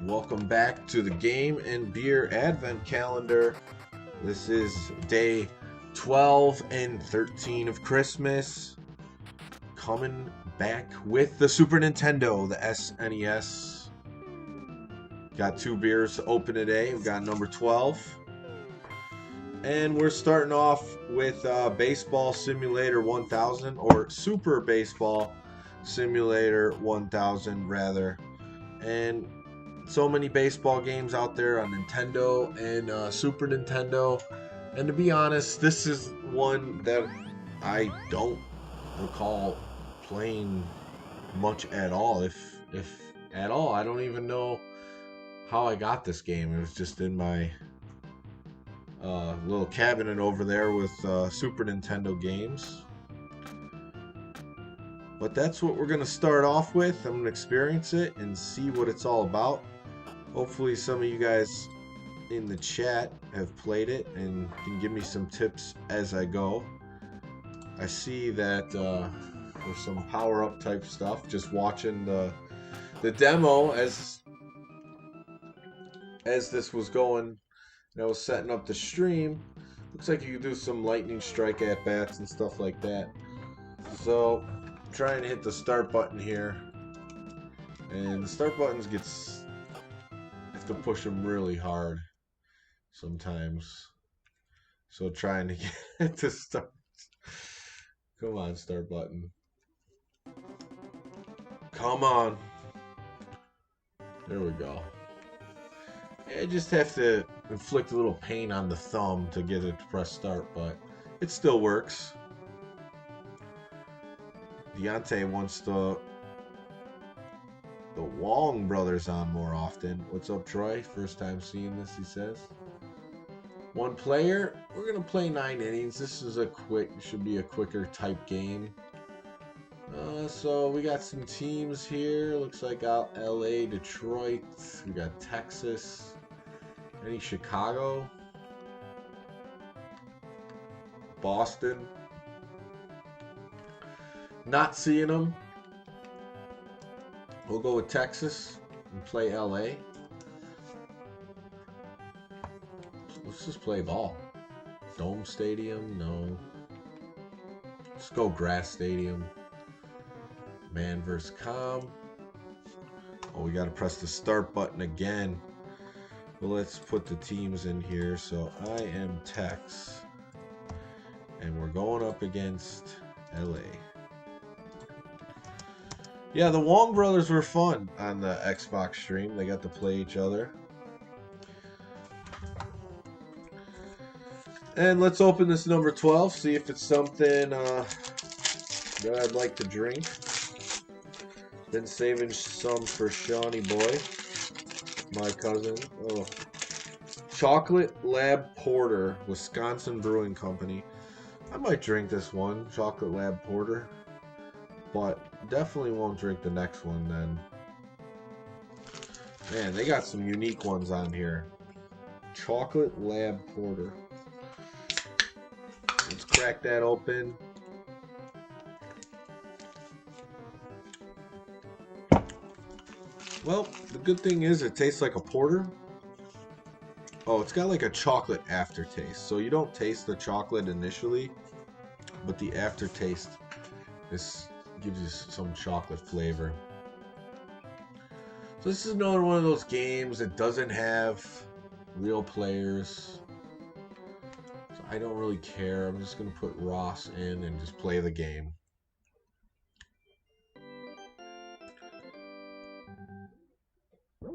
Welcome back to the Game and Beer Advent Calendar. This is day 12 and 13 of Christmas. Coming back with the Super Nintendo, the SNES. Got two beers to open today. We've got number 12. And we're starting off with Baseball Simulator 1000, or Super Baseball Simulator 1000 rather. And so many baseball games out there on Nintendo and Super Nintendo. And to be honest, this is one that I don't recall playing much at all, if at all. I don't even know how I got this game. It was just in my little cabinet over there with Super Nintendo games. But that's what we're going to start off with. I'm going to experience it and see what it's all about. Hopefully some of you guys in the chat have played it and can give me some tips as I go. I see that there's some power-up type stuff. Just watching the demo as this was going, and I was setting up the stream. Looks like you can do some lightning strike at bats and stuff like that. So trying to hit the start button here, and the start buttons have to push them really hard sometimes. So trying to get it to start. Come on, start button. Come on. There we go. I just have to inflict a little pain on the thumb to get it to press start, but it still works. Deontay wants the Wong brothers on more often. What's up, Troy? First time seeing this, he says. One player. We're gonna play 9 innings. This is should be a quicker type game. So we got some teams here. Looks like out LA, Detroit. We got Texas. Any Chicago? Boston. Not seeing them. We'll go with Texas and play LA. Let's just play ball. Dome Stadium? No. Let's go Grass Stadium. Man vs. Com. Oh, we got to press the start button again. Well, let's put the teams in here. So I am Tex. And we're going up against LA. Yeah, the Wong brothers were fun on the Xbox stream. They got to play each other. And let's open this number 12, see if it's something that I'd like to drink. Been saving some for Shawnee Boy, my cousin. Oh. Chocolate Lab Porter, Wisconsin Brewing Company. I might drink this one, Chocolate Lab Porter. But definitely won't drink the next one then. Man, they got some unique ones on here. Chocolate Lab Porter. Let's crack that open. Well, the good thing is it tastes like a porter. Oh, it's got like a chocolate aftertaste. So you don't taste the chocolate initially, but the aftertaste gives you some chocolate flavor. So this is another one of those games that doesn't have real players. So I don't really care. I'm just going to put Ross in and just play the game.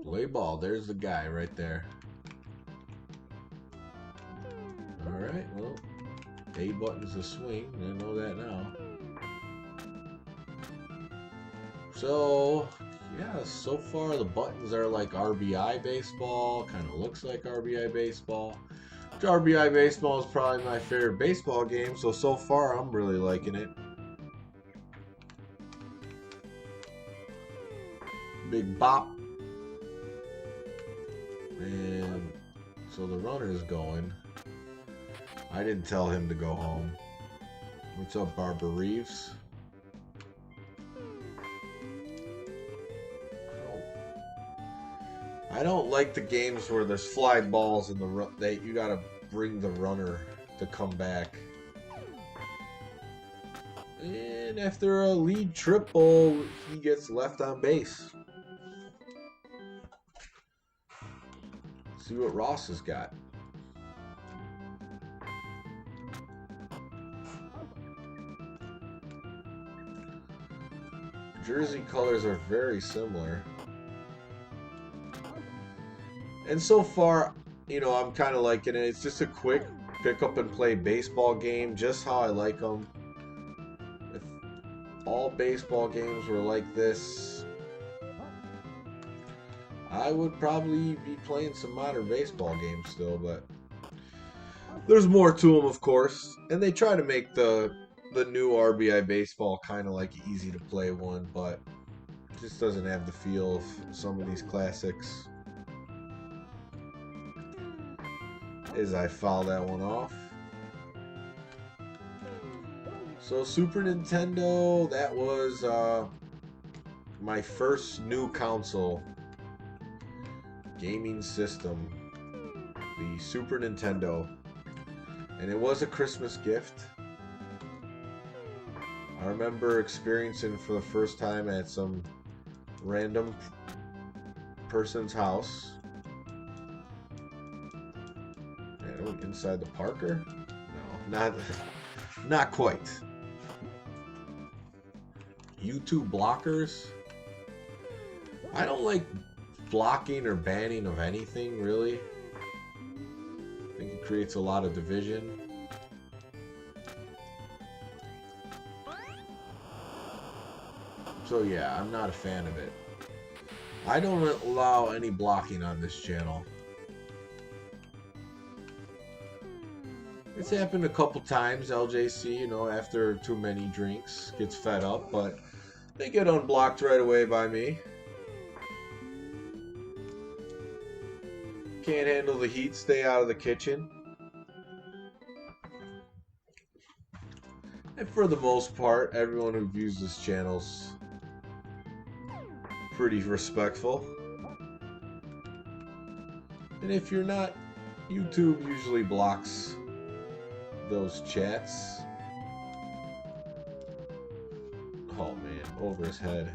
Play ball. There's the guy right there. Alright, well, A button's a swing. I know that now. So, yeah, so far the buttons are like RBI baseball. Kind of looks like RBI baseball. Which RBI baseball is probably my favorite baseball game. So far I'm really liking it. Big bop. And so the runner's going. I didn't tell him to go home. What's up, Barbara Reeves? I don't like the games where there's fly balls in the run. You gotta bring the runner to come back. And after a lead triple, he gets left on base. See what Ross has got. Jersey colors are very similar. And so far, you know, I'm kind of liking it. It's just a quick pick up and play baseball game, just how I like them. If all baseball games were like this, I would probably be playing some modern baseball games still, but there's more to them, of course. And they try to make the new RBI baseball kind of like an easy to play one, but it just doesn't have the feel of some of these classics. As I foul that one off. So Super Nintendo, that was my first new console gaming system, the Super Nintendo, and it was a Christmas gift. I remember experiencing for the first time at some random person's house. Inside the Parker? No, not quite. YouTube blockers? I don't like blocking or banning of anything, really. I think it creates a lot of division. So yeah, I'm not a fan of it. I don't allow any blocking on this channel. It's happened a couple times. LJC, you know, after too many drinks, gets fed up, but they get unblocked right away by me. Can't handle the heat, stay out of the kitchen. And for the most part, everyone who views this channel's pretty respectful. And if you're not, YouTube usually blocks those chats. Oh man, over his head.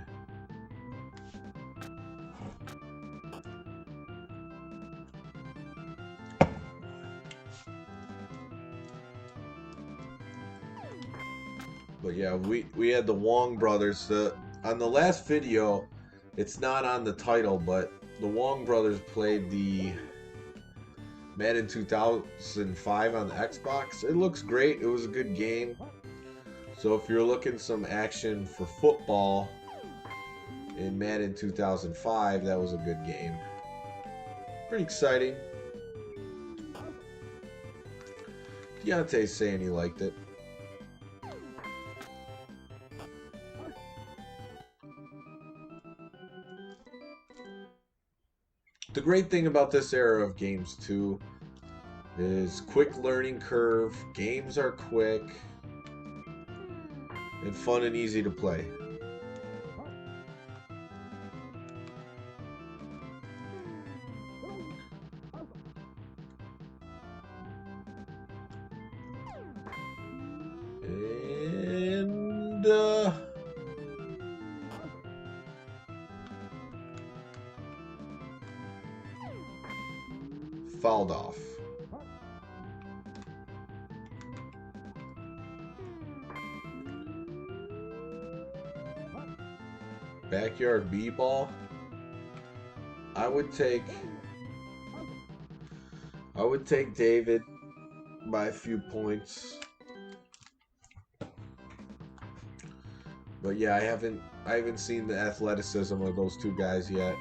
But yeah, we had the Wong brothers. On the last video, it's not on the title, but the Wong brothers played the Madden 2005 on the Xbox. It looks great. It was a good game. So if you're looking some action for football in Madden 2005, that was a good game. Pretty exciting. Deontay's saying he liked it. The great thing about this era of games too is quick learning curve. Games are quick and fun and easy to play. And fouled off. Backyard b-ball. I would take David by a few points. But yeah, I haven't seen the athleticism of those two guys yet.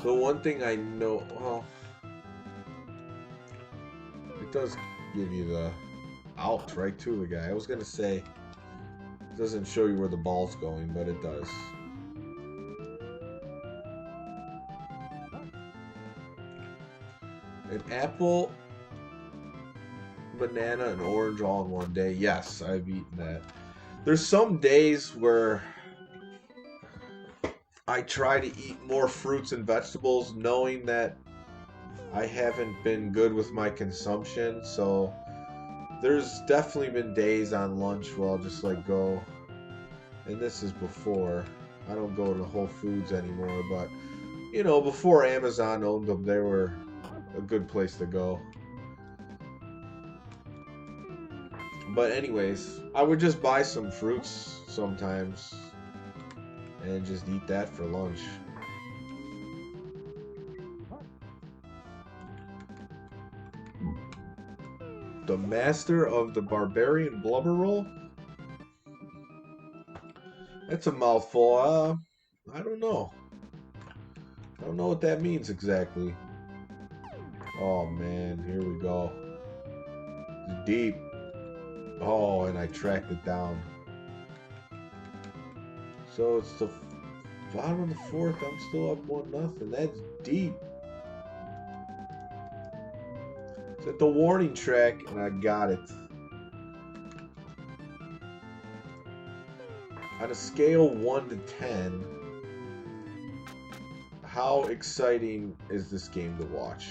So one thing I know, well, it does give you the out right to the guy. I was gonna say it doesn't show you where the ball's going, but it does. An apple, banana, and orange all in one day. Yes, I've eaten that. There's some days where I try to eat more fruits and vegetables, knowing that I haven't been good with my consumption. So there's definitely been days on lunch where I'll just like go, and this is before. I don't go to Whole Foods anymore, but you know, before Amazon owned them, they were a good place to go. But anyways, I would just buy some fruits sometimes and just eat that for lunch. The Master of the Barbarian Blubber Roll? That's a mouthful. I don't know. I don't know what that means exactly. Oh man, here we go. It's deep. Oh, and I tracked it down. So it's the bottom of the fourth. I'm still up 1-0. That's deep. It's at the warning track, and I got it. On a scale 1 to 10, how exciting is this game to watch?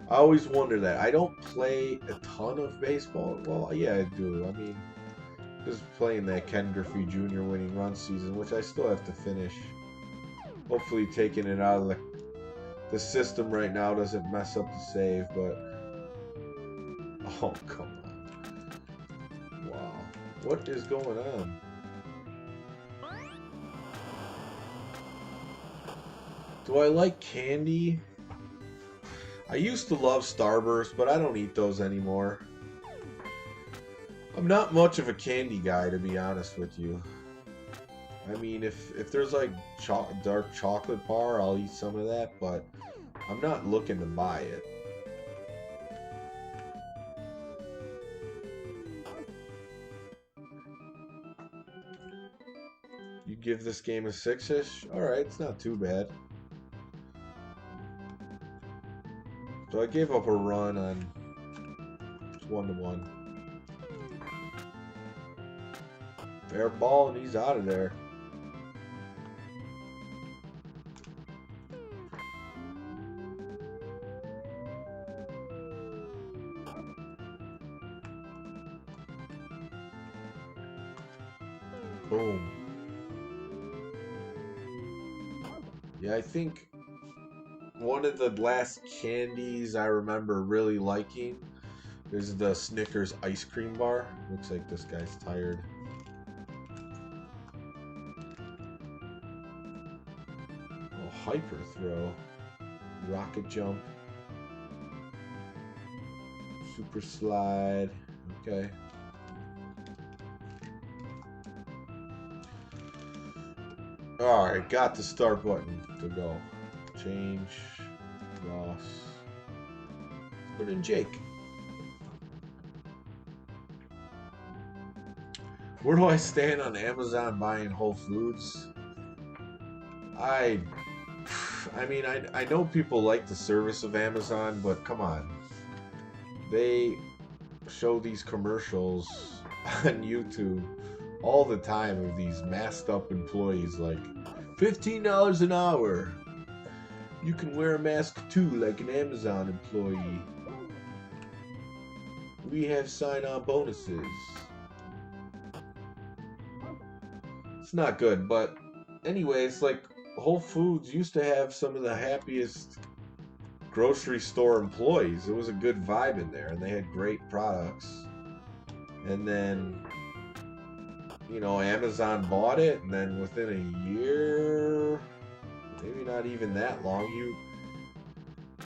I always wonder that. I don't play a ton of baseball. Well, yeah, I do. I mean, just playing that Ken Griffey Jr. winning run season, which I still have to finish. Hopefully taking it out of the system right now doesn't mess up the save, but... Oh, come on. Wow. What is going on? Do I like candy? I used to love Starburst, but I don't eat those anymore. I'm not much of a candy guy, to be honest with you. I mean, if there's like dark chocolate bar, I'll eat some of that, but I'm not looking to buy it. You give this game a 6-ish? Alright, it's not too bad. So I gave up a run on 1-1. Fair ball, and he's out of there. Boom. Yeah, I think one of the last candies I remember really liking is the Snickers ice cream bar. Looks like this guy's tired. Oh, hyper throw. Rocket jump. Super slide. Okay. Alright, got the start button to go. Change. Ross. Put in Jake. Where do I stand on Amazon buying Whole Foods? I mean, I know people like the service of Amazon, but come on. They show these commercials on YouTube all the time of these masked up employees like $15 an hour. You can wear a mask too, like an Amazon employee. We have sign-on bonuses. It's not good, but anyways, like Whole Foods used to have some of the happiest grocery store employees. It was a good vibe in there, and they had great products. And then, you know, Amazon bought it, and then within a year, maybe not even that long,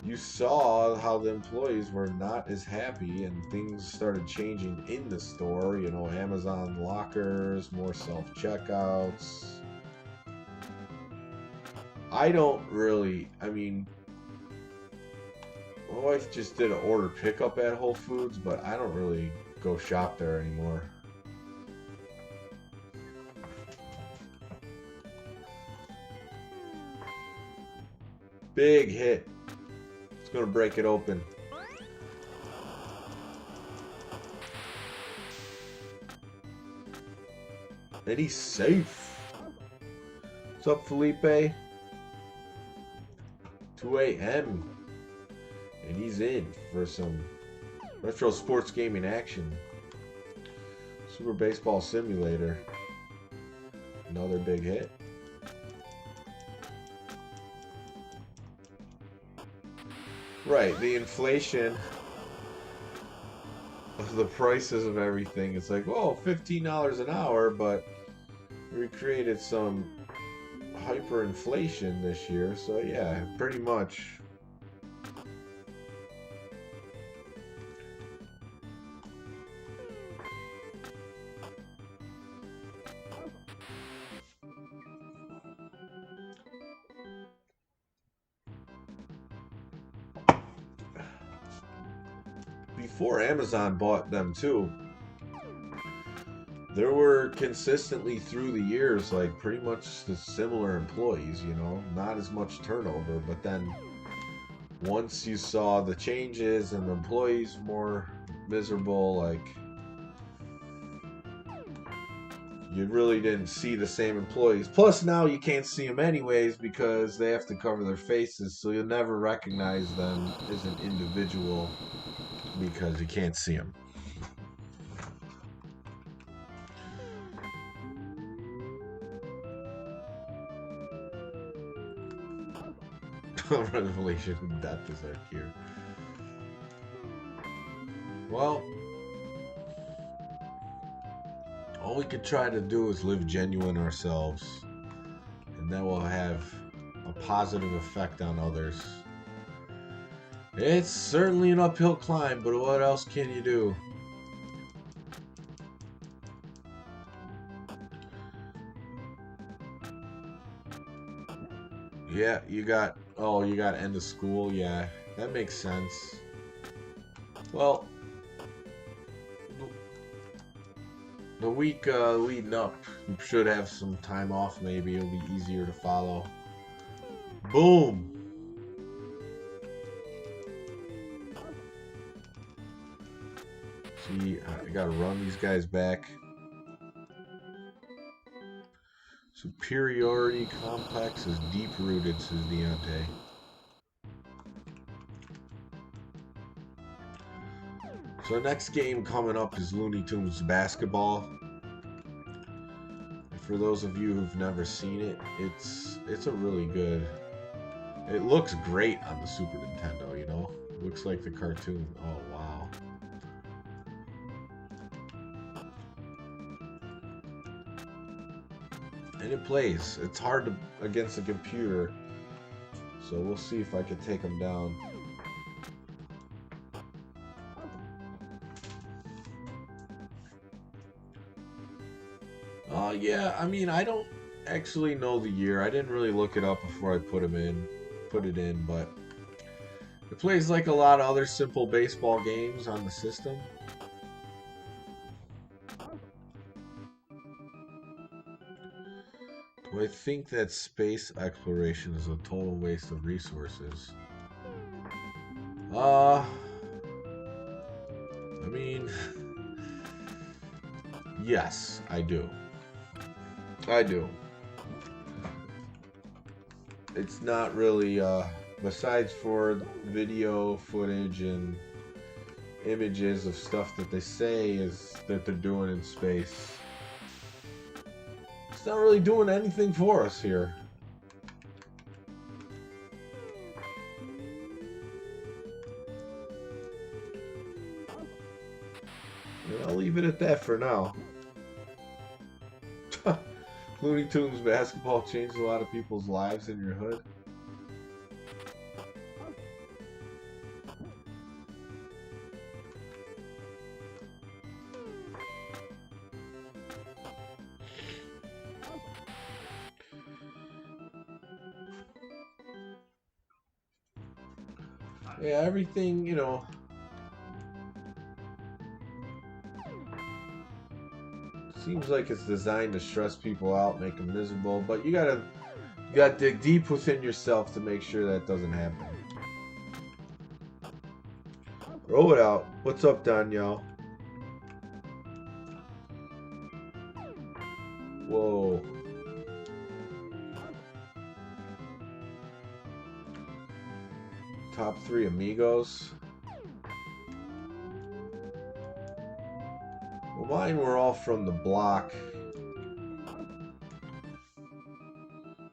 you saw how the employees were not as happy, and things started changing in the store. You know, Amazon lockers, more self-checkouts. I don't really, I mean, my wife just did an order pickup at Whole Foods, but I don't really go shop there anymore. Big hit. It's going to break it open. And he's safe. What's up, Felipe? 2 a.m. And he's in for some retro sports gaming action. Super Baseball Simulator. Another big hit. Right, the inflation of the prices of everything. It's like, whoa, $15 an hour, but we created some hyperinflation this year, so yeah, pretty much. Before Amazon bought them too, there were consistently through the years like pretty much the similar employees, you know, not as much turnover, but then once you saw the changes and the employees more miserable, like you really didn't see the same employees. Plus now you can't see them anyways because they have to cover their faces, so you'll never recognize them as an individual because you can't see them. Revelation and death is our cure. Well, all we could try to do is live genuine ourselves, and that will have a positive effect on others. It's certainly an uphill climb, but what else can you do? Yeah, you got end of school. Yeah, that makes sense. Well, the week leading up, you should have some time off. Maybe it'll be easier to follow. Boom. See, I gotta run these guys back. Superiority complex is deep-rooted, says Deontay. So the next game coming up is Looney Tunes Basketball. And for those of you who've never seen it, it's a really good. It looks great on the Super Nintendo, you know? It looks like the cartoon. Oh, wow. And it plays. It's hard to against a computer. So we'll see if I can take them down. Yeah, I mean, I don't actually know the year. I didn't really look it up before I put it in, but it plays like a lot of other simple baseball games on the system. Do I think that space exploration is a total waste of resources? I mean, yes, I do. I do. It's not really, besides for video footage and images of stuff that they say is that they're doing in space. It's not really doing anything for us here. And I'll leave it at that for now. Looney Tunes basketball changed a lot of people's lives in your hood. Yeah, everything, you know. Seems like it's designed to stress people out, make them miserable, but you gotta dig deep within yourself to make sure that doesn't happen. Roll it out. What's up, Danielle? Whoa. Top 3 amigos. Well, mine were all from the block.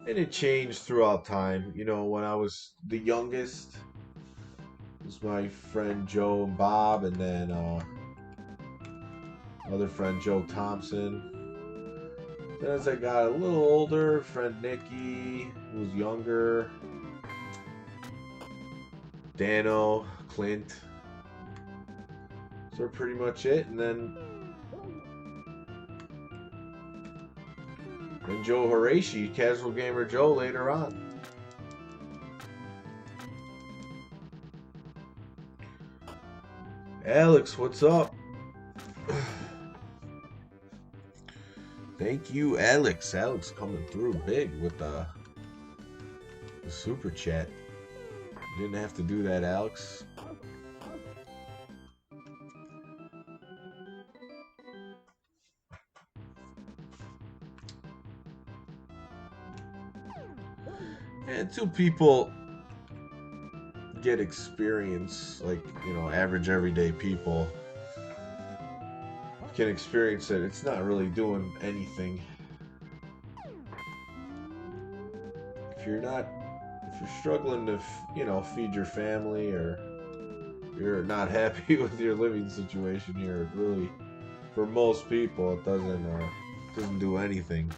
And it changed throughout time. You know, when I was the youngest, it was my friend Joe and Bob, and then other friend Joe Thompson. Then as I got a little older, friend Nikki, who was younger, Dano, Clint. So pretty much it. And then Joe Horashi, Casual Gamer Joe, later on. Alex, what's up? Thank you, Alex. Alex coming through big with the super chat. You didn't have to do that, Alex. And 2 people get experience, like, you know, average everyday people can experience it. It's not really doing anything. If you're struggling to, you know, feed your family, or you're not happy with your living situation here, it really, for most people, it doesn't do anything.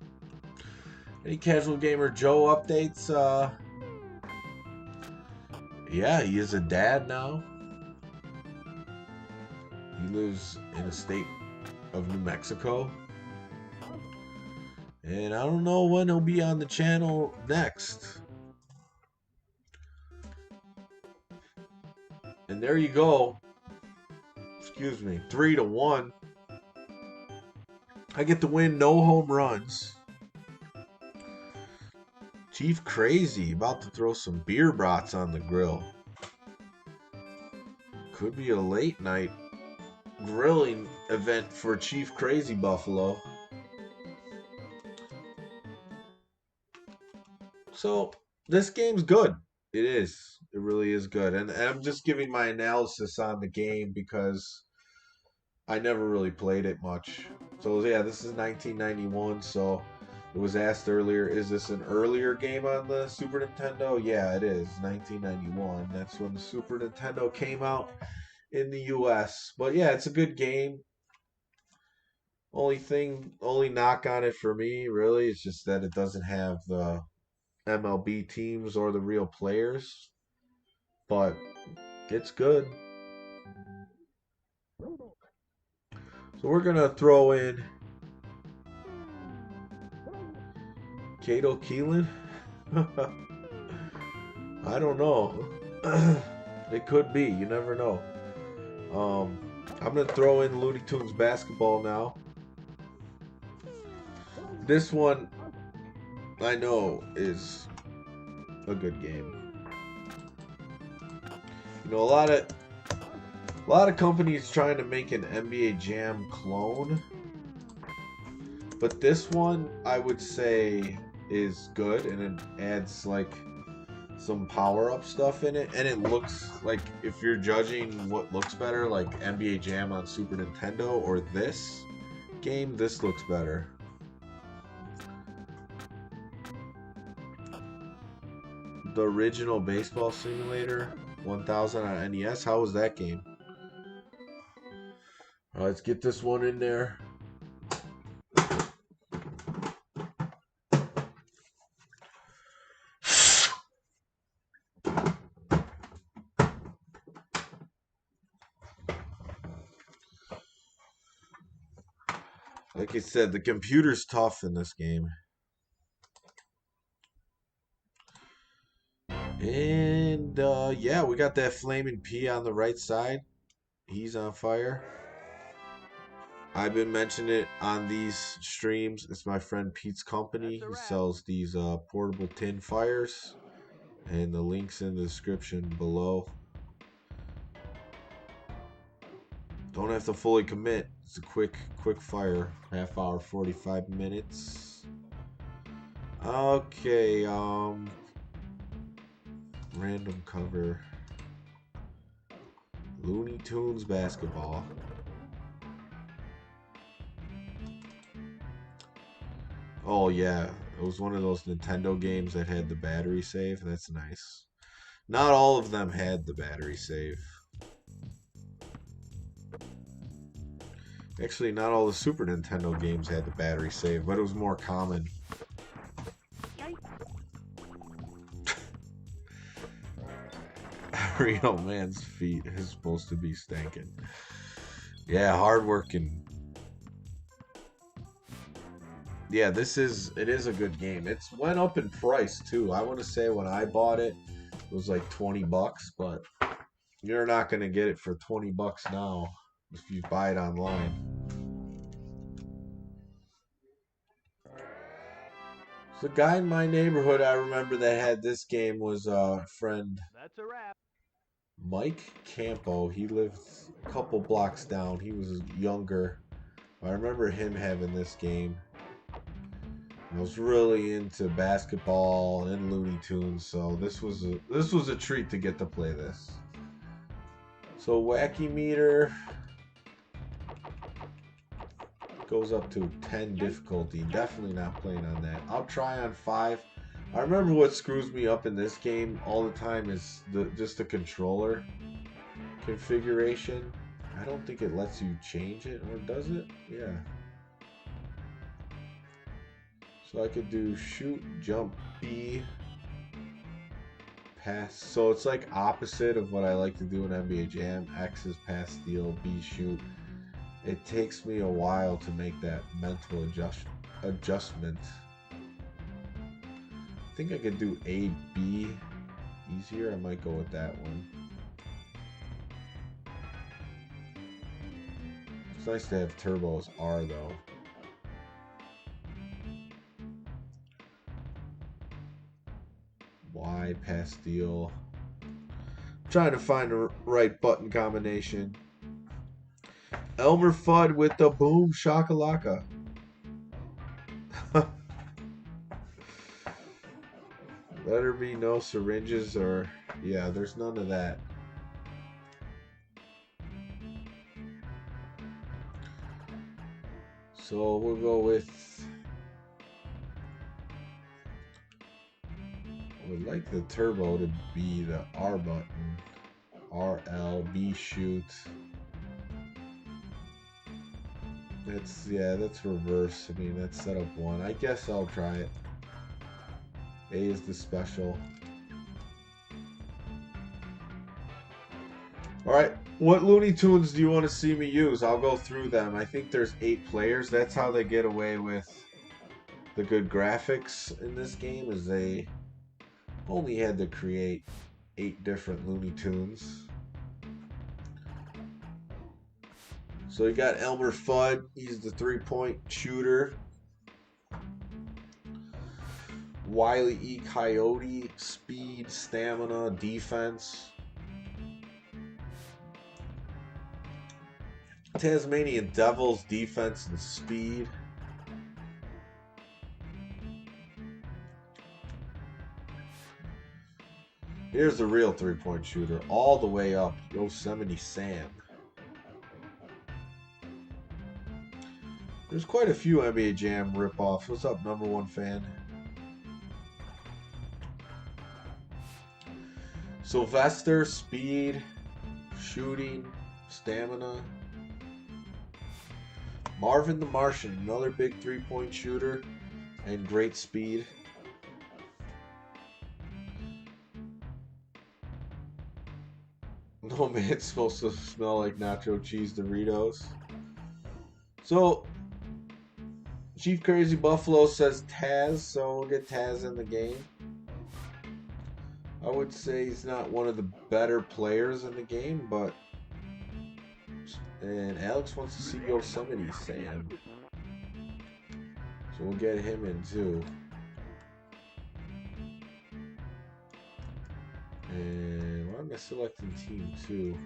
Any Casual Gamer Joe updates? Yeah, he is a dad now. He lives in a state of New Mexico. And I don't know when he'll be on the channel next. And there you go. Excuse me. 3-1. I get to win, no home runs. Chief Crazy about to throw some beer brats on the grill. Could be a late night grilling event for Chief Crazy Buffalo. So this game's good. It is. It really is good. And I'm just giving my analysis on the game because I never really played it much. So yeah, this is 1991. So it was asked earlier, is this an earlier game on the Super Nintendo? Yeah, it is. 1991. That's when the Super Nintendo came out in the US. But yeah, it's a good game. Only knock on it for me, really, is just that it doesn't have the MLB teams or the real players. But it's good. So we're going to throw in Kato Keelan. I don't know. It could be. You never know. I'm going to throw in Looney Tunes basketball now. This one, I know, is a good game. You know, a lot of companies trying to make an NBA Jam clone. But this one, I would say, is good, and it adds like some power-up stuff in it, and it looks like, if you're judging what looks better, like NBA Jam on Super Nintendo or this game, this looks better. The original Baseball Simulator 1000 on NES, how was that game? All right, let's get this one in there. Like I said, the computer's tough in this game. And yeah, we got that Flaming P on the right side. He's on fire. I've been mentioning it on these streams. It's my friend Pete's company. He sells these portable tin fires. And the link's in the description below. Don't have to fully commit. It's a quick fire. Half hour, 45 minutes. Okay, random cover. Looney Tunes basketball. Oh yeah, it was one of those Nintendo games that had the battery save. That's nice. Not all of them had the battery save. Actually, not all the Super Nintendo games had the battery save, but it was more common. Real man's feet is supposed to be stankin'. Yeah, hardworking. Yeah, it is a good game. It's went up in price too. I want to say when I bought it, it was like 20 bucks, but you're not going to get it for 20 bucks now if you buy it online. So the guy in my neighborhood I remember that had this game was a friend. That's a wrap. Mike Campo. He lived a couple blocks down. He was younger. I remember him having this game. I was really into basketball and Looney Tunes, so this was a treat to get to play this. So Wacky Meter goes up to 10 difficulty. Definitely not playing on that. I'll try on 5. I remember what screws me up in this game all the time is just the controller configuration. I don't think it lets you change it, or does it? Yeah. So I could do shoot, jump, B, pass. So it's like opposite of what I like to do in NBA Jam. X is pass, steal, B, shoot. It takes me a while to make that mental adjustment. I think I could do A, B easier. I might go with that one. It's nice to have turbo as R though. Y, pass, steal. Trying to find the right button combination. Elmer Fudd with the boom shakalaka. Let there be no syringes or... Yeah, there's none of that. So we'll go with... I would like the turbo to be the R button. RL, B shoot. That's reverse. I mean, that's setup 1. I guess I'll try it. A is the special. Alright, what Looney Tunes do you want to see me use? I'll go through them. I think there's 8 players. That's how they get away with the good graphics in this game, is they only had to create 8 different Looney Tunes. So you got Elmer Fudd. He's the 3-point shooter. Wile E. Coyote, speed, stamina, defense. Tasmanian Devils, defense and speed. Here's the real 3-point shooter, all the way up, Yosemite Sam. There's quite a few NBA Jam ripoffs. What's up, number 1 fan? Sylvester, speed, shooting, stamina. Marvin the Martian, another big 3-point shooter and great speed. No man's supposed to smell like nacho cheese Doritos. So, Chief Crazy Buffalo says Taz, so we'll get Taz in the game. I would say he's not one of the better players in the game, but... And Alex wants to see Yosemite Sam. So we'll get him in too. And why am I selecting team 2?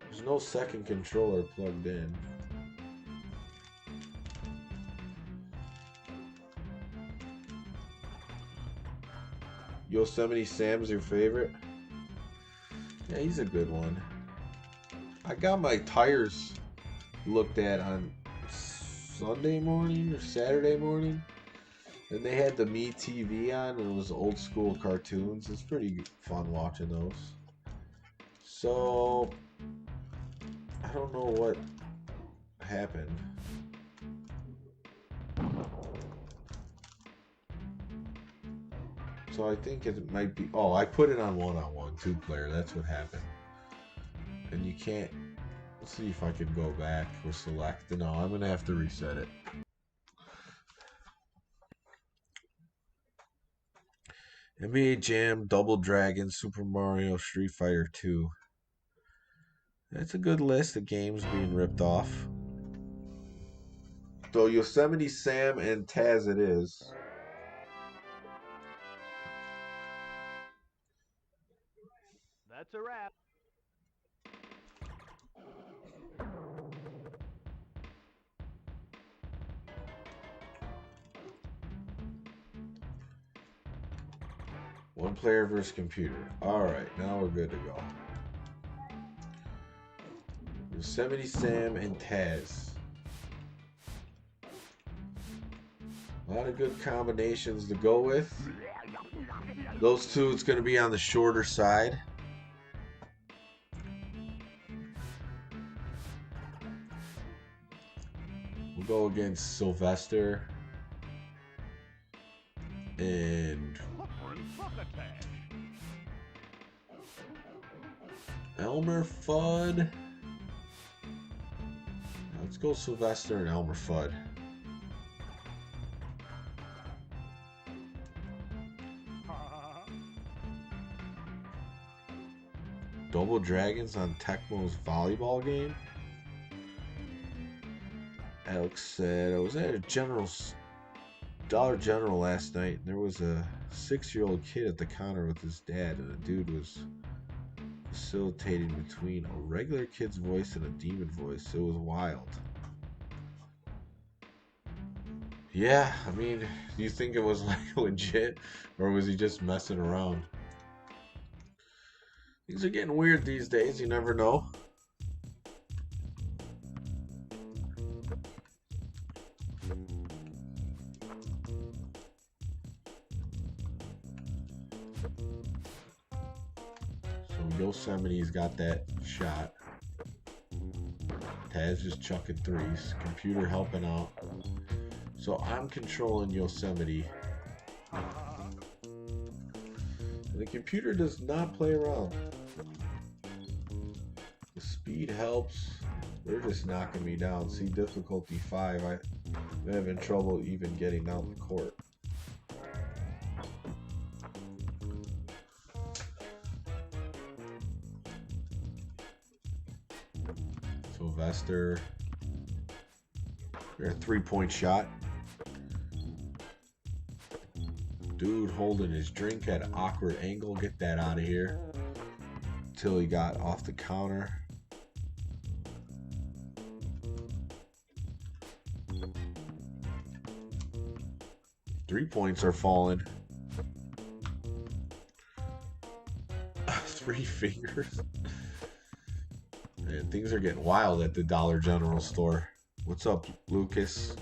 There's no second controller plugged in. Yosemite Sam's your favorite? Yeah, he's a good one. I got my tires looked at on Sunday morning or Saturday morning, and they had the Me TV on, and it was old school cartoons. It's pretty fun watching those. So I don't know what happened. So I think it might be. Oh, I put it on one-on-one, two-player. That's what happened. And you can't. Let's see if I can go back or select. No, I'm gonna have to reset it. NBA Jam, Double Dragon, Super Mario, Street Fighter 2. That's a good list of games being ripped off. So Yosemite Sam and Taz it is. That's a wrap. One player versus computer. Alright, now we're good to go. Yosemite Sam and Taz. A lot of good combinations to go with. Those two, it's going to be on the shorter side. We'll go against Sylvester and Elmer Fudd. Let's go Sylvester and Elmer Fudd. Double Dragons on Tecmo's volleyball game. Alex said, I was at a Dollar General last night, and there was a 6-year-old kid at the counter with his dad, and a dude was facilitating between a regular kid's voice and a demon voice. It was wild. Yeah, I mean, do you think it was like legit, or was he just messing around? Things are getting weird these days, you never know. So Yosemite's got that shot. Taz just chucking threes. Computer helping out. So I'm controlling Yosemite. The computer does not play around. The speed helps. They're just knocking me down. See, difficulty 5. I'm having trouble even getting down the court. Sylvester. Their 3-point shot. Dude holding his drink at an awkward angle. Get that out of here. Until he got off the counter. Three points are falling. 3 fingers. Man, things are getting wild at the Dollar General store. What's up, Lucas?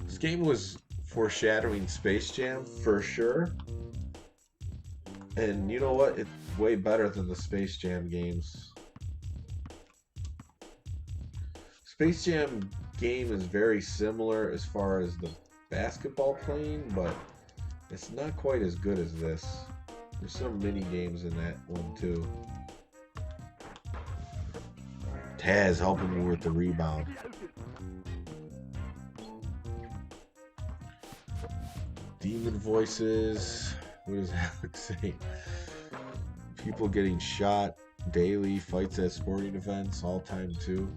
This game was foreshadowing Space Jam for sure. And you know what? It's way better than the Space Jam games. Space Jam game is very similar as far as the basketball playing, but it's not quite as good as this. There's some mini games in that one too. Taz helping me with the rebound. Demon voices. What does Alex say? People getting shot daily, fights at sporting events, all time too.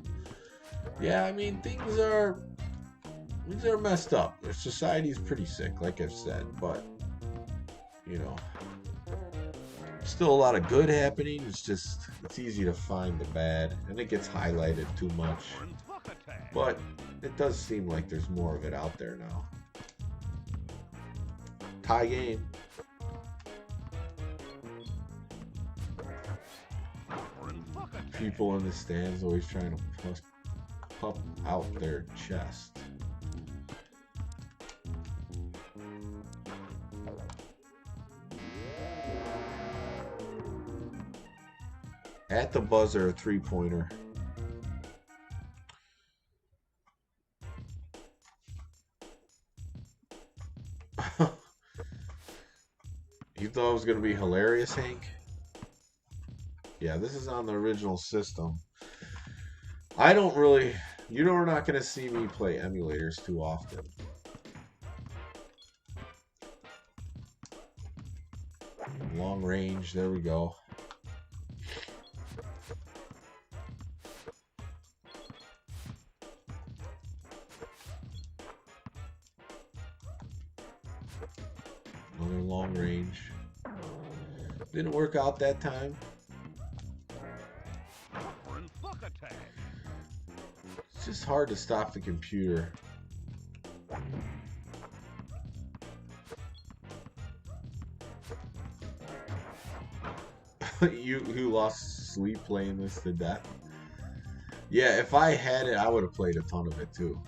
Yeah, I mean things are messed up. Their society's pretty sick, like I've said, but you know, still a lot of good happening. It's easy to find the bad, and it gets highlighted too much. But it does seem like there's more of it out there now. Tie game. People in the stands always trying to puff out their chest. At the buzzer, a three-pointer. You thought it was going to be hilarious, Hank? Yeah, this is on the original system. I don't really... You're not going to see me play emulators too often. Long range, there we go. Another long range. Didn't work out that time. It's just hard to stop the computer. You lost sleep playing this to death? Yeah, if I had it, I would have played a ton of it too.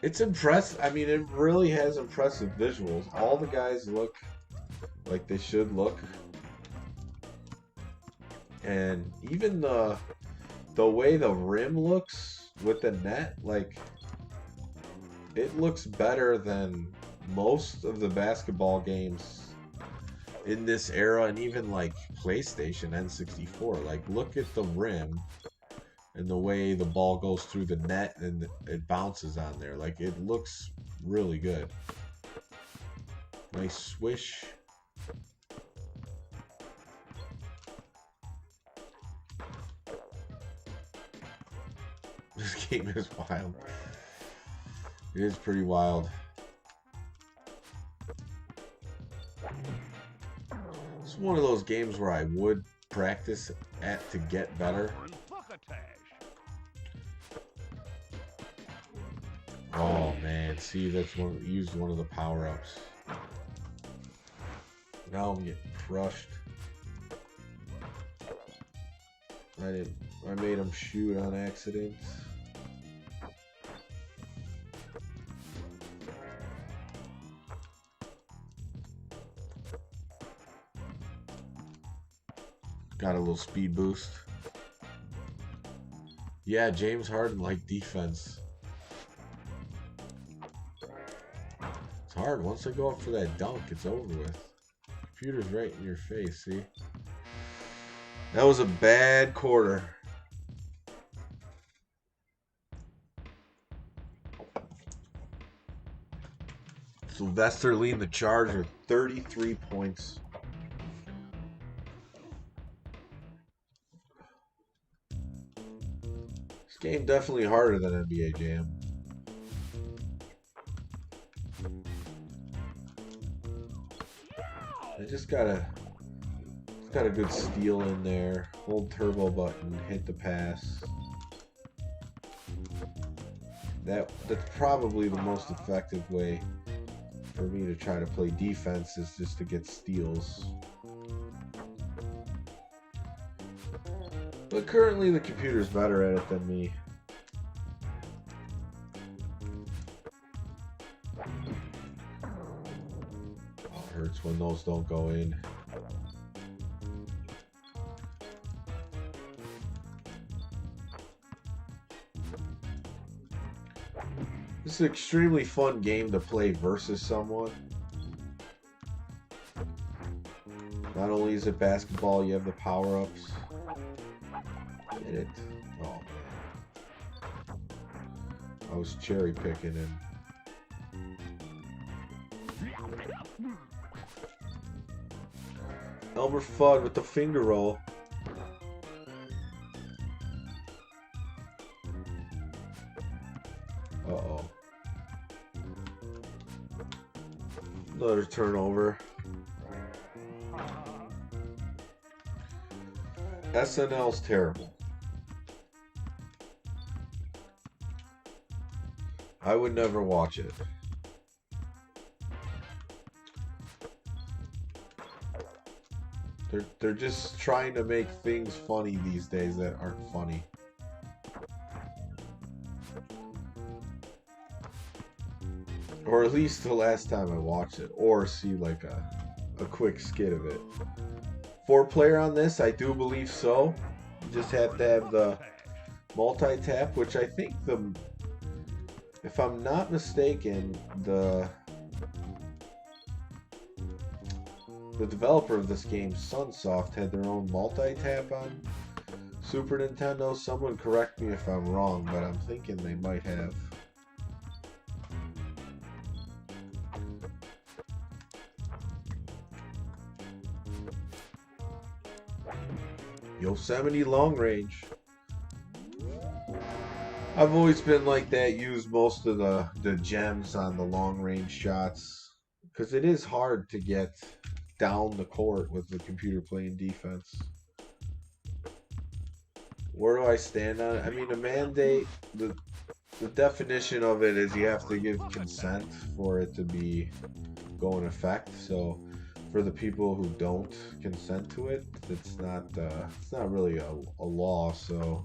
It's impressive. I mean, it really has impressive visuals. All the guys look like they should look. And even the way the rim looks with the net, like, it looks better than most of the basketball games in this era, and even like PlayStation N64. Like, look at the rim and the way the ball goes through the net and it bounces on there. Like, it looks really good. Nice swish. This game is wild. It is pretty wild. It's one of those games where I would practice at to get better. Oh man, see, that's used one of the power-ups. Now I'm getting crushed. I made him shoot on accident. Got a little speed boost. Yeah, James Harden liked defense. It's hard. Once I go up for that dunk, it's over with. Computer's right in your face, see? That was a bad quarter. Sylvester leading the charge with 33 points. This game definitely harder than NBA Jam. I just got a good steal in there. Hold turbo button, hit the pass. That's probably the most effective way for me to try to play defense, is just to get steals. But currently the computer's better at it than me. Oh, it hurts when those don't go in. This is an extremely fun game to play versus someone. Not only is it basketball, you have the power-ups. Hit it. Oh, man. I was cherry picking him. Elmer Fudd with the finger roll. Uh-oh. Another turnover. SNL's terrible. I would never watch it. They're just trying to make things funny these days that aren't funny. Or at least the last time I watched it, or see like a quick skit of it. 4-player on this, I do believe so. You just have to have the multi-tap, which I think if I'm not mistaken, the developer of this game, Sunsoft, had their own multi-tap on Super Nintendo. Someone correct me if I'm wrong, but I'm thinking they might have. Yosemite long range. I've always been like that, used most of the gems on the long range shots, because it is hard to get down the court with the computer playing defense. Where do I stand on it? I mean, a mandate, the definition of it is you have to give consent for it to go in effect. So for the people who don't consent to it, it's not really a law. So,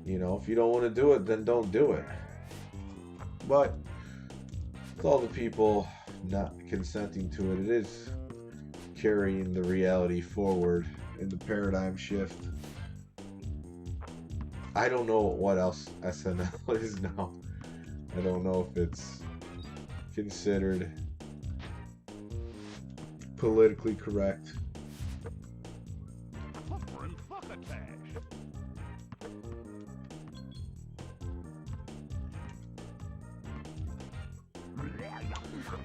you know, if you don't want to do it, then don't do it. But with all the people not consenting to it, it is carrying the reality forward in the paradigm shift. I don't know what else SNL is now. I don't know if it's considered politically correct.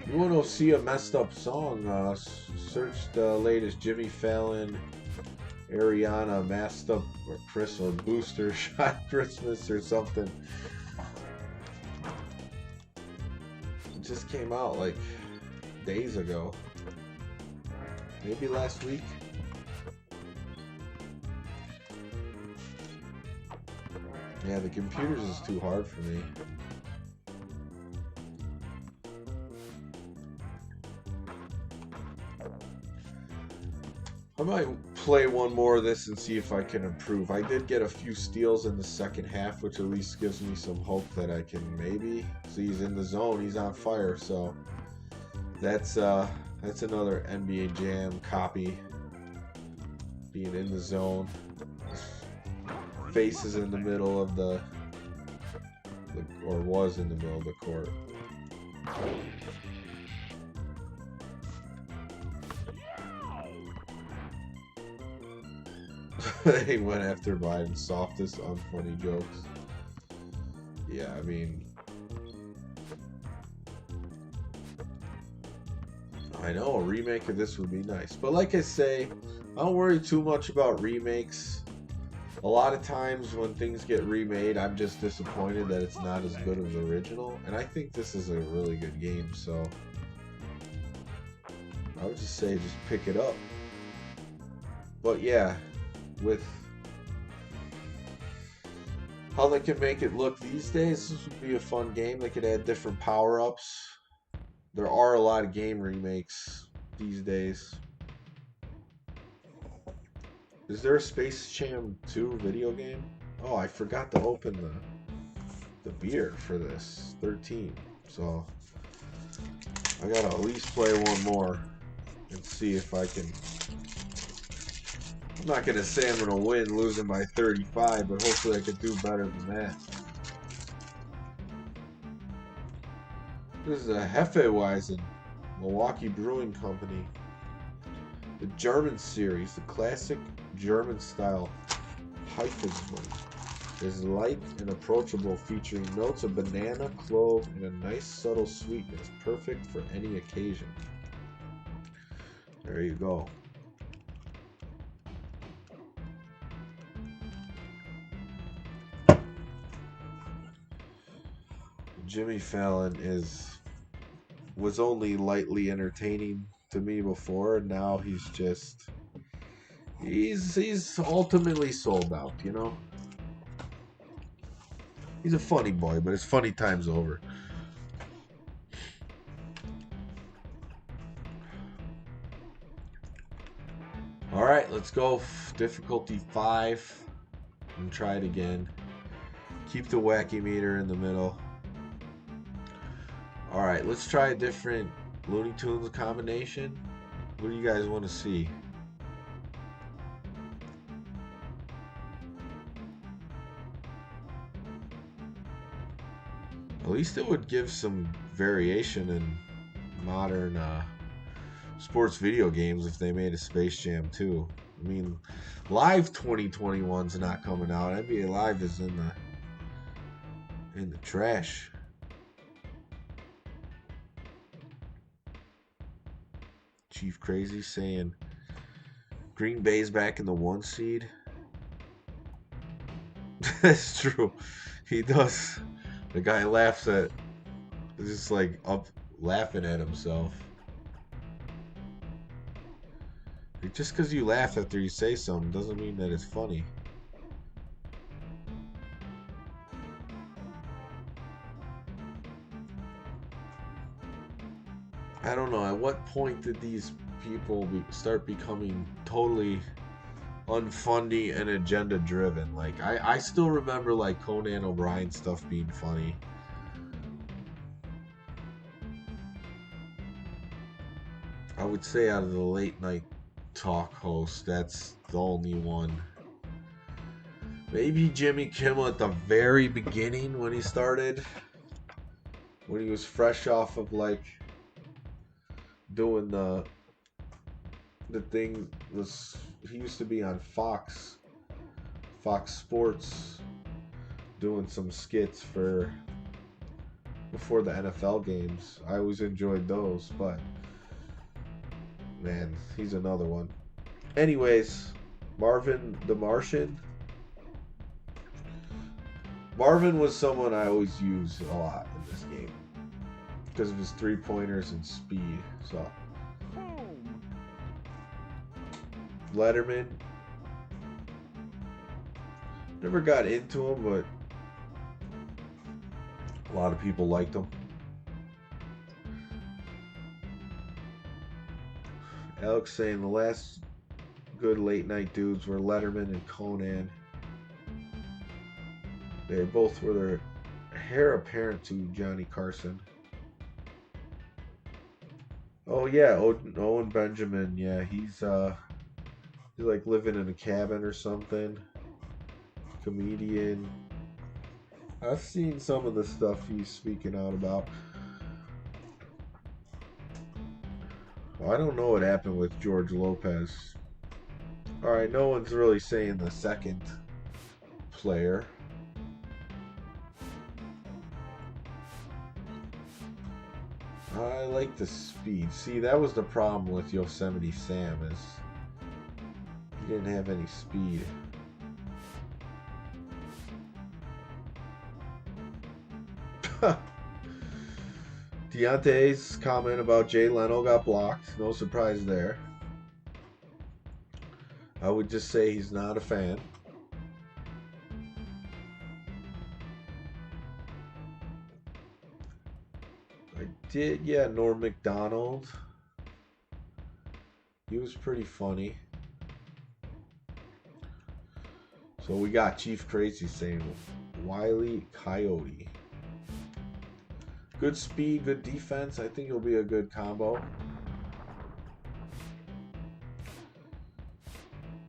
You want to see a messed up song? Search the latest Jimmy Fallon, Ariana masked up or Chris or Booster Shot Christmas or something. It just came out like days ago. Maybe last week. Yeah, the computers is too hard for me. I might play one more of this and see if I can improve. I did get a few steals in the second half, which at least gives me some hope that I can maybe. See, he's in the zone. He's on fire. So that's another NBA Jam copy. Being in the zone. His face is in the middle of or was in the middle of the court. They went after Biden's softest, unfunny jokes. Yeah, I mean, I know a remake of this would be nice, but like I say, I don't worry too much about remakes. A lot of times when things get remade, I'm just disappointed that it's not as good as the original, and I think this is a really good game, so I would just say just pick it up. But yeah, with how they can make it look these days, this would be a fun game. They could add different power-ups. There are a lot of game remakes these days. Is there a Space Jam 2 video game? Oh, I forgot to open the beer for this 13. So I gotta at least play one more and see if I can. I'm not going to say I'm going to win losing by 35, but hopefully I could do better than that. This is a Hefeweizen, Milwaukee Brewing Company. The German series, the classic German style Hefeweizen, is light and approachable, featuring notes of banana, clove, and a nice subtle sweetness, perfect for any occasion. There you go. Jimmy Fallon was only lightly entertaining to me before, and now he's ultimately sold out, you know? He's a funny boy, but his funny time's over. Let's go difficulty 5 and try it again. Keep the wacky meter in the middle. Alright, let's try a different Looney Tunes combination. What do you guys want to see? At least it would give some variation in modern sports video games if they made a Space Jam 2. I mean, Live 2021's not coming out. NBA Live is in the trash. Chief Crazy saying Green Bay's back in the 1 seed. That's true. He does. The guy laughs at, just like up laughing at himself. Just because you laugh after you say something doesn't mean that it's funny. I don't know, at what point did these people start becoming totally unfunny and agenda driven? Like, I still remember like Conan O'Brien stuff being funny. I would say out of the late night talk host, that's the only one. Maybe Jimmy Kimmel at the very beginning when he started, when he was fresh off of like doing the thing. Was he used to be on Fox Sports doing some skits for before the NFL games. I always enjoyed those, but man, he's another one. Anyways, Marvin the Martian. Marvin was someone I always used a lot in this game because of his 3-pointers and speed. So Letterman, never got into him, but a lot of people liked him. Alex saying the last good late night dudes were Letterman and Conan. They both were their heir apparent to Johnny Carson. Oh yeah, Owen Benjamin. Yeah, he's like living in a cabin or something. Comedian. I've seen some of the stuff he's speaking out about. Well, I don't know what happened with George Lopez. Alright, no one's really saying the second player. I like the speed. See, that was the problem with Yosemite Sam, is he didn't have any speed. Deontay's comment about Jay Leno got blocked. No surprise there. I would just say he's not a fan. I did, yeah, Norm Macdonald. He was pretty funny. So we got Chief Crazy saying Wile E. Coyote. Good speed, good defense. I think it'll be a good combo.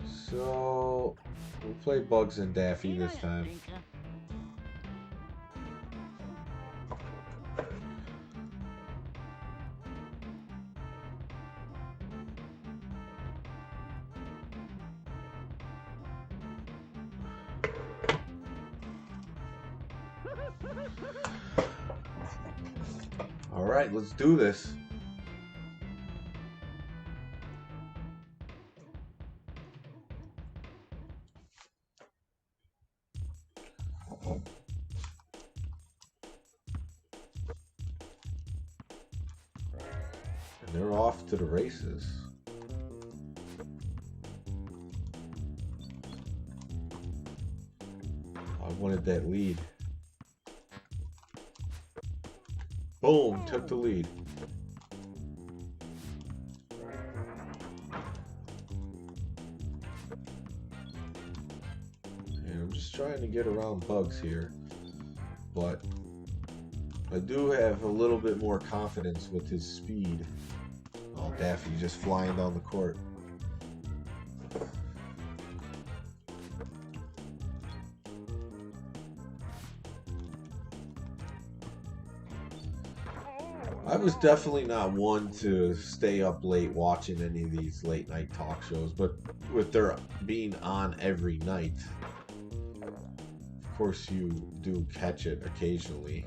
So we'll play Bugs and Daffy this time. All right, let's do this. And they're off to the races. I wanted that lead. Boom, took the lead. trying to get around bugs here, but I do have a little bit more confidence with his speed. Oh, Daffy just flying down the court. I was definitely not one to stay up late watching any of these late night talk shows, but with their being on every night, of course you do catch it occasionally.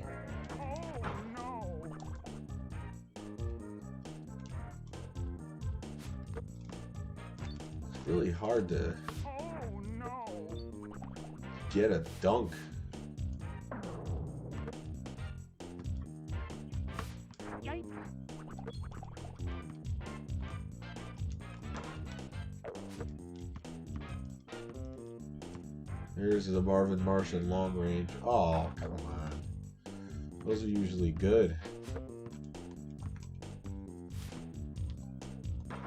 It's really hard to get a dunk. Here's the Marvin Martian long range. Oh, come on. Those are usually good.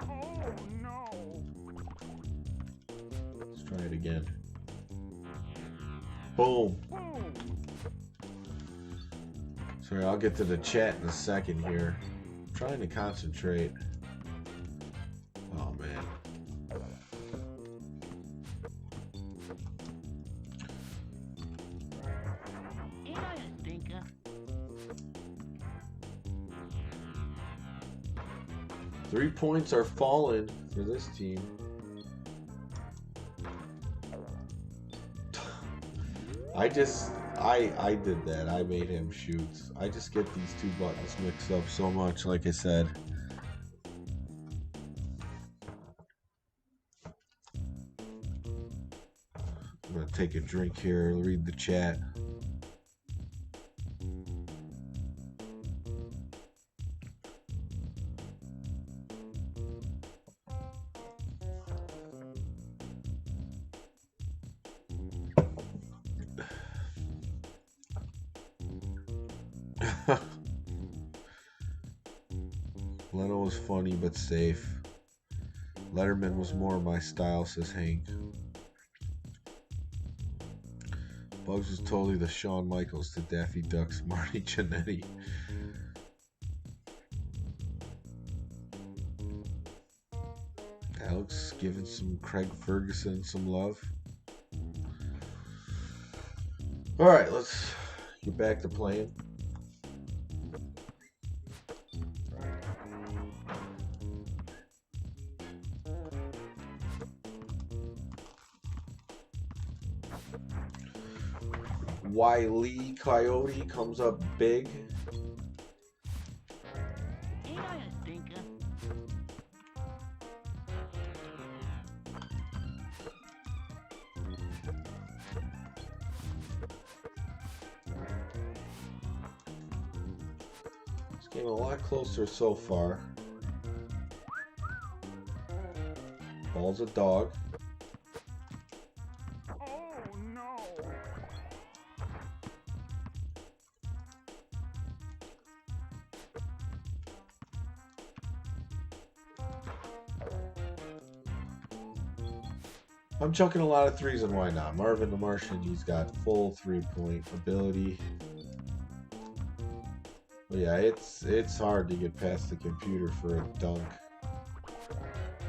Oh no! Let's try it again. Boom. Sorry, I'll get to the chat in a second here. I'm trying to concentrate. Oh, man. Three points are falling for this team. I did that. I made him shoot. I just get these two buttons mixed up so much, like I said. I'm gonna take a drink here, read the chat. Leno was funny but safe. Letterman was more my style, says Hank. Bugs was totally the Shawn Michaels to Daffy Duck's Marty Jannetty. Alex giving some Craig Ferguson some love. Alright, let's get back to playing. Wiley Coyote comes up big. Ain't I a stinker? This game a lot closer so far. Ball's a dog. I'm chucking a lot of threes, and why not? Marvin the Martian, he's got full three-point ability. But yeah, it's hard to get past the computer for a dunk.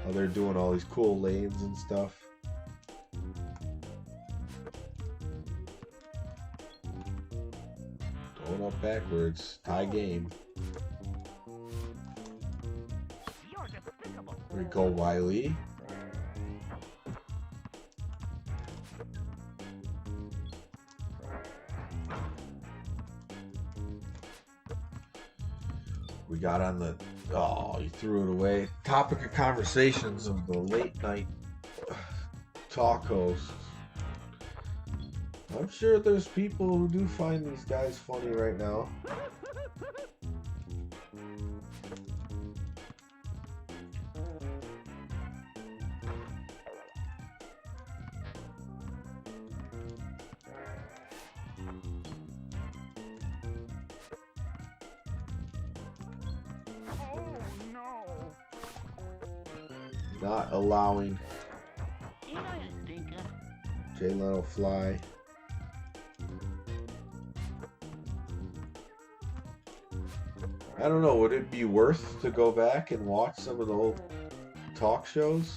Oh, they're doing all these cool lanes and stuff. Going up backwards, tie game. There we go, Wiley. We got on the, oh, he threw it away. Topic of conversations of the late night talk hosts. I'm sure there's people who do find these guys funny right now. Not allowing Jay Leno fly. I don't know, would it be worth to go back and watch some of the old talk shows?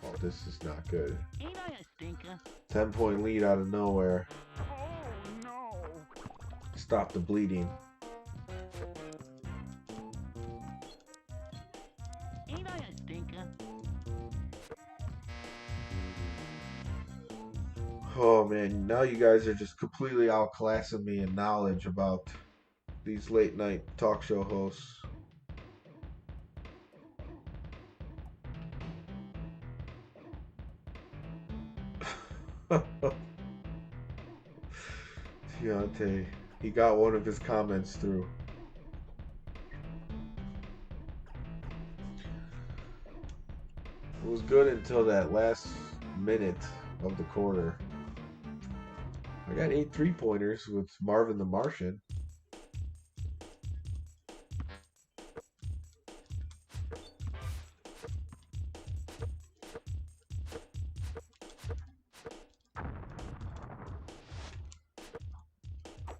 Oh, this is not good. Ain't I a stinker? 10-point lead out of nowhere. Oh no! Stop the bleeding. Ain't I a stinker? Oh man, now you guys are just completely outclassing me in knowledge about these late night talk show hosts. Deontay, he got one of his comments through. It was good until that last minute of the quarter. I got 8 3-pointers with Marvin the Martian.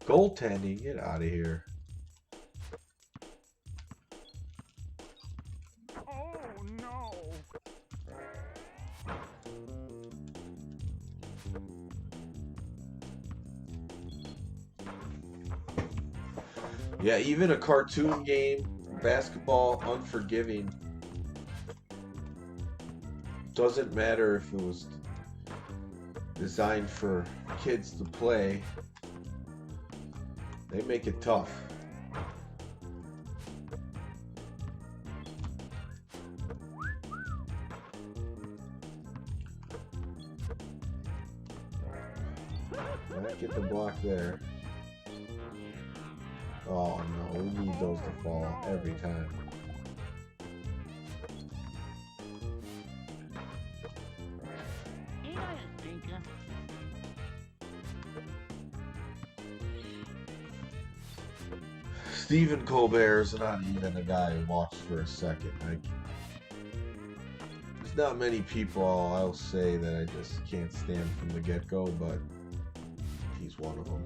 Goaltending, get out of here. Oh no! Yeah, even a cartoon game, basketball, unforgiving. Doesn't matter if it was designed for kids to play. They make it tough. Might get the block there. Oh no, we need those to fall every time. Ain't I a stinker? Stephen Colbert's not even a guy who watched for a second. There's not many people I'll say that I just can't stand from the get-go, but he's one of them.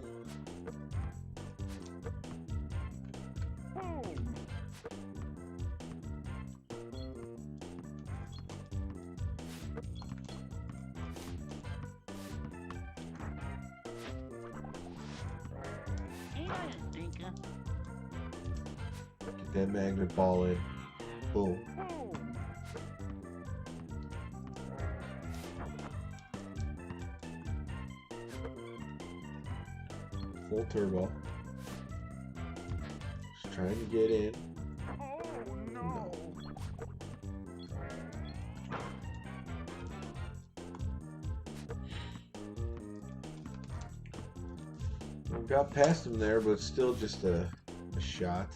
Boom! Ain't I a stinker? Get that magnet ball in. Boom. Boom! Full turbo. Just trying to get in. Oh no! We got past him there, but still just a shot.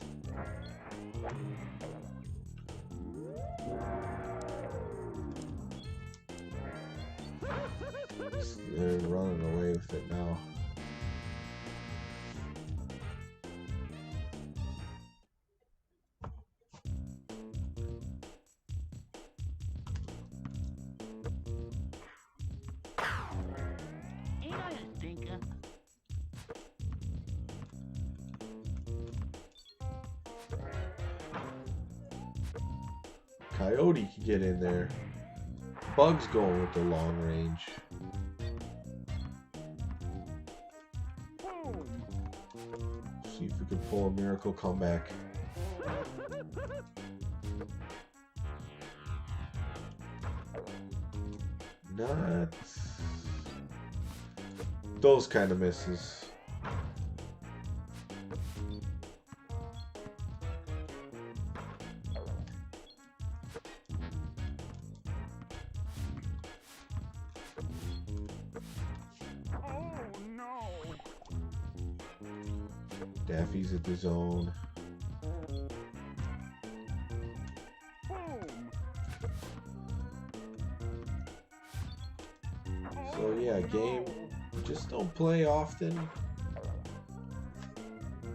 They're running away with it now. Ain't I a stinker? Coyote can get in there. Bug's going with the long range. Boom! See if we can pull a miracle comeback. Not those kind of misses. Oh no! Daffy's at the zone. Boom! So yeah, game we just don't play often.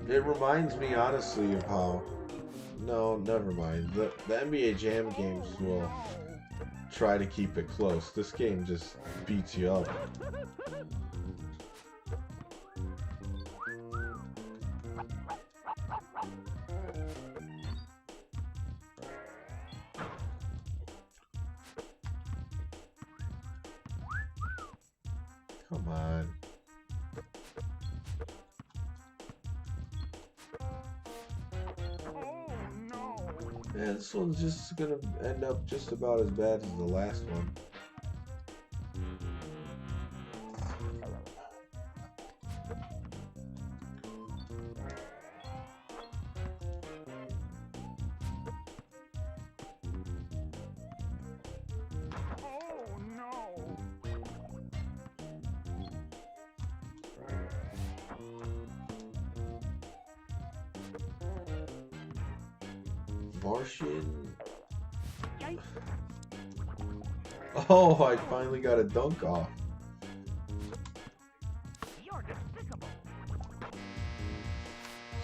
It reminds me honestly of how no, never mind. The NBA Jam games will try to keep it close. This game just beats you up. Come on. Oh no. Yeah, this one's just gonna end up just about as bad as the last one. Oh no. Martian. Yikes. Oh, I finally got a dunk off. You're despicable.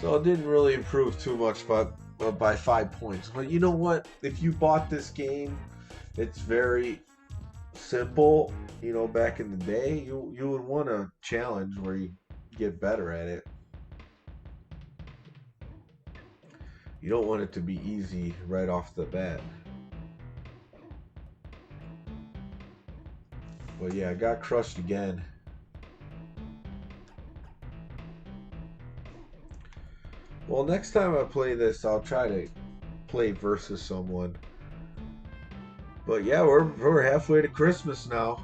So it didn't really improve too much by 5 points. But you know what? If you bought this game, it's very simple. You know, back in the day, you would want a challenge where you get better at it. You don't want it to be easy right off the bat. But yeah, I got crushed again. Well, next time I play this, I'll try to play versus someone. But yeah, we're halfway to Christmas now.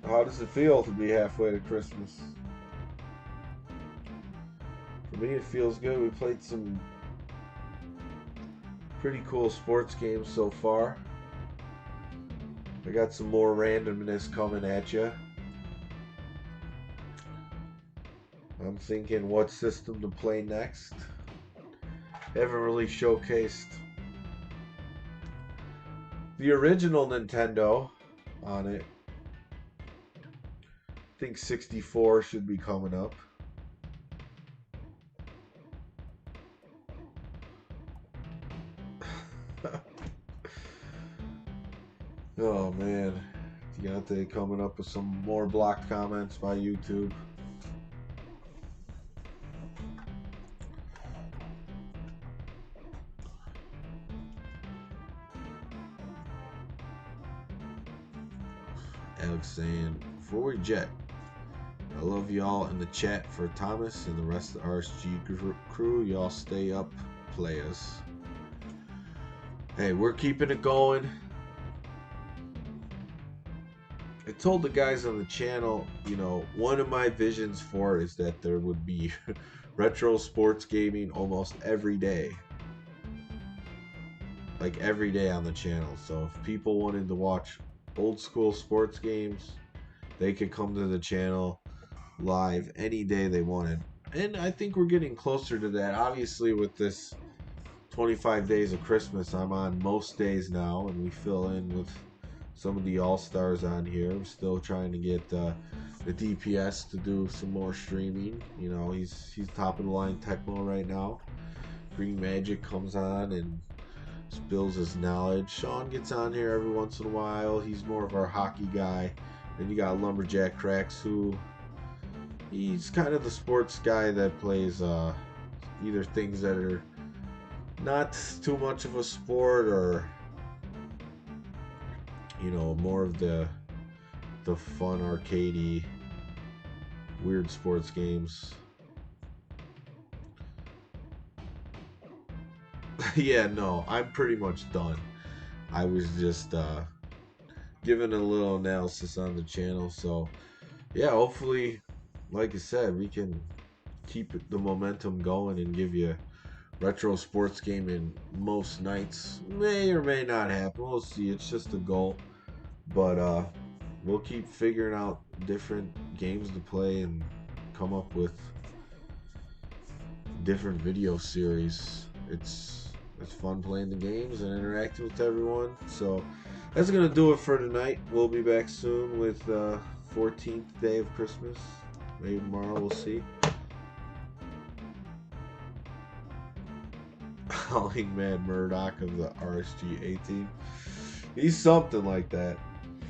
How does it feel to be halfway to Christmas? For me, it feels good. We played some pretty cool sports games so far. I got some more randomness coming at you. I'm thinking what system to play next. Haven't really showcased the original Nintendo on it. I think 64 should be coming up. Oh man, Deontay coming up with some more blocked comments by YouTube. Alex saying, before we jet, I love y'all in the chat. For Thomas and the rest of the RSG crew, y'all stay up, players. Hey, we're keeping it going. I told the guys on the channel, you know, one of my visions for it is that there would be retro sports gaming almost every day. Like every day on the channel. So if people wanted to watch old school sports games, they could come to the channel live any day they wanted. And I think we're getting closer to that. Obviously, with this 25 days of Christmas, I'm on most days now, and we fill in with some of the all-stars on here. I'm still trying to get the DPS to do some more streaming. You know, he's top of the line Tecmo right now. Green Magic comes on and spills his knowledge. Sean gets on here every once in a while. He's more of our hockey guy. Then you got Lumberjack Cracks, who he's kind of the sports guy that plays either things that are not too much of a sport, or you know, more of the fun arcadey weird sports games. Yeah, no, I'm pretty much done. I was just giving a little analysis on the channel. So yeah, hopefully, like I said, we can keep the momentum going and give you retro sports gaming most nights. May or may not happen. We'll see. It's just a goal. But we'll keep figuring out different games to play and come up with different video series. It's fun playing the games and interacting with everyone. So that's gonna do it for tonight. We'll be back soon with 14th day of Christmas. Maybe tomorrow, we'll see. Howling Mad Murdoch of the RSG 18. He's something like that.